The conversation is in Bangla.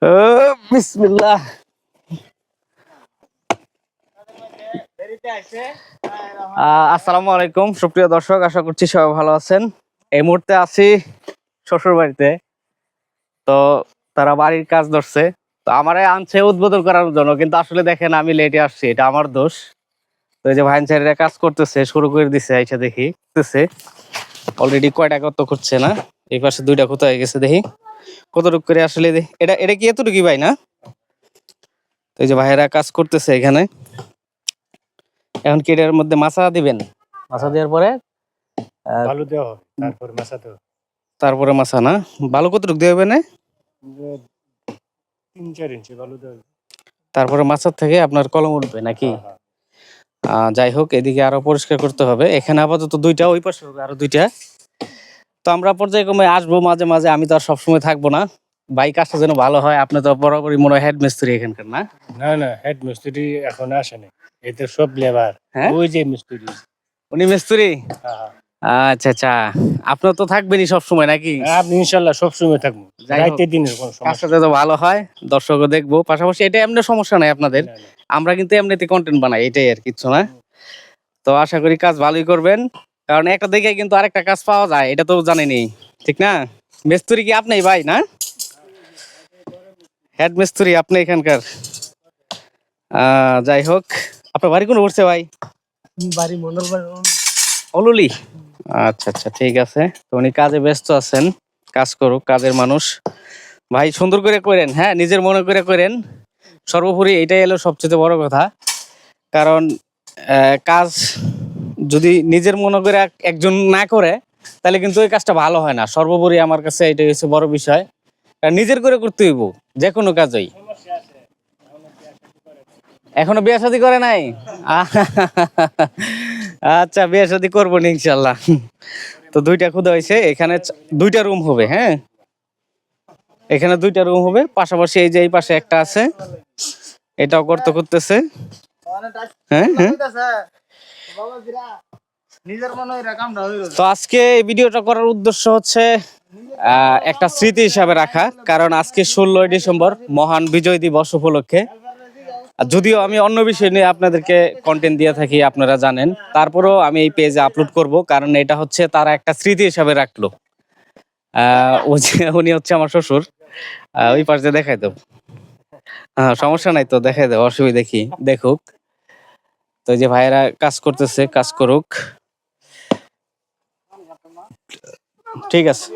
বিসমিল্লাহ। আসসালামু আলাইকুম সুপ্রিয় দর্শক, আশা করছি সবাই ভালো আছেন। এই মুহূর্তে আছি শ্বশুর বাড়িতে। তো তারা বাড়ির কাজ ধরছে, তো আমারে আনছে উদ্বোধন করার জন্য, কিন্তু আসলে দেখেন আমি লেটে আসছি, এটা আমার দোষ। তো এই যে ভাইন স্যারেরা কাজ করতেছে, শুরু করে দিছে, আইসা দেখি করতেছে অলরেডি কয়টা কত করছে না। এই পাশে দুইটা কোথায় হয়ে গেছে দেখি কতটুকু করে আসলে এটা এটা কি এতটুকু ভাই না? তো এই যে ভাইয়েরা কাজ করতেছে এখানে। এখন কি এটার মধ্যে মাছা দিবেন? মাছা দেওয়ার পরে বালু দেওয়া হবে, তারপর মাছা দেওয়া হবে। তারপরে মাছা না, বালু কতটুকু দিয়ে হবে না? 3-4 ইঞ্চি বালু দেওয়া হবে। তারপরে মাছার থেকে আপনার কলম উঠবে নাকি? যাই হোক, এদিকে আরো পরিষ্কার করতে হবে। এখানে আপাতত দুইটা, ওই পাশে হবে আরো দুইটা। তো আমরা পর্যায়ক্রমে আসবো মাঝে মাঝে, আমি তো আর সবসময় থাকবো না। বাইক আসা যেন ভালো হয়। আপনি তো বরাবরই মনে হয় হেড মিস্ত্রি এখানকার না? না না, হেড মিস্ত্রি এখন আসেনি, এতে সব লেবার। হ্যাঁ, ওই যে মিস্ত্রি। উনি মিস্ত্রি। আচ্ছা আচ্ছা, আপনার তো থাকবেনই সবসময় নাকি? আপনি ইনশাল্লাহ সবসময় থাকবো, যাই হোক, রাইতে দিনের কোনো কাজটা সমস্যা যাতে ভালো হয়, দর্শকও দেখবো, পাশাপাশি এটা এমনি সমস্যা নাই আপনাদের। না, না। আমরা কিন্তু এমনিতে কন্টেন্ট বানাই, এটাই আর কিছু না। তো আশা করি কাজ ভালোই করবেন, কারণ একটা দেখে কিন্তু আরেকটা কাজ পাওয়া যায়, এটা তো জানেনই, ঠিক না? মিস্ত্রি কি আপনি ভাই না? হেড মিস্ত্রি আপনি এখানকার। যাই হোক, আপনার বাড়ি কোন পড়ছে ভাই? বাড়ি মন্ডলবাড়ি। অলুলি। আচ্ছা আচ্ছা, ঠিক আছে। তো উনি কাজে ব্যস্ত আছেন, কাজ করুক, কাজের মানুষ। ভাই সুন্দর করে করেন, হ্যাঁ, নিজের মনে করে করেন। সর্বোপরি এটাই হলো সবচেয়ে বড় কথা, কারণ কাজ যদি নিজের মনে করে একজন না করে, তাহলে কিন্তু ওই কাজটা ভালো হয় না। সর্বোপরি আমার কাছে এটাই হচ্ছে বড় বিষয়, কারণ নিজের করে করতে হইব যে কোনো কাজই। এখনো বিয়ে শাদী করে নাই? আচ্ছা, বিয়ে শাদী করবো না ইনশাল্লাহ। তো দুইটা খুদা হয়েছে এখানে, দুইটা রুম হবে। হ্যাঁ, এখানে দুইটা রুম হবে, পাশাপাশি এই যে এই পাশে একটা আছে, এটাও করতে করতেছে। হ্যাঁ হ্যাঁ, তো আজকে এই ভিডিওটা করার উদ্দেশ্য হচ্ছে একটা স্মৃতি হিসাবে রাখা, কারণ আজকে 16ই ডিসেম্বর মহান বিজয় দিবস উপলক্ষে। আর যদিও আমি অন্য বিষয় নিয়ে আপনাদেরকে কন্টেন্ট দিয়ে থাকি, আপনারা জানেন, তারপরেও আমি এই পেজে আপলোড করব, কারণ এটা হচ্ছে তারা একটা স্মৃতি হিসাবে রাখলো। উনি হচ্ছে আমার শ্বশুর। ওই পাশে দেখাই দেব। হ্যাঁ, সমস্যা নাই, তো দেখাই দেব, অসুবিধা কি, দেখুক। তো এই যে ভাইয়েরা কাজ করতেছে, কাজ করুক, ঠিক আছে।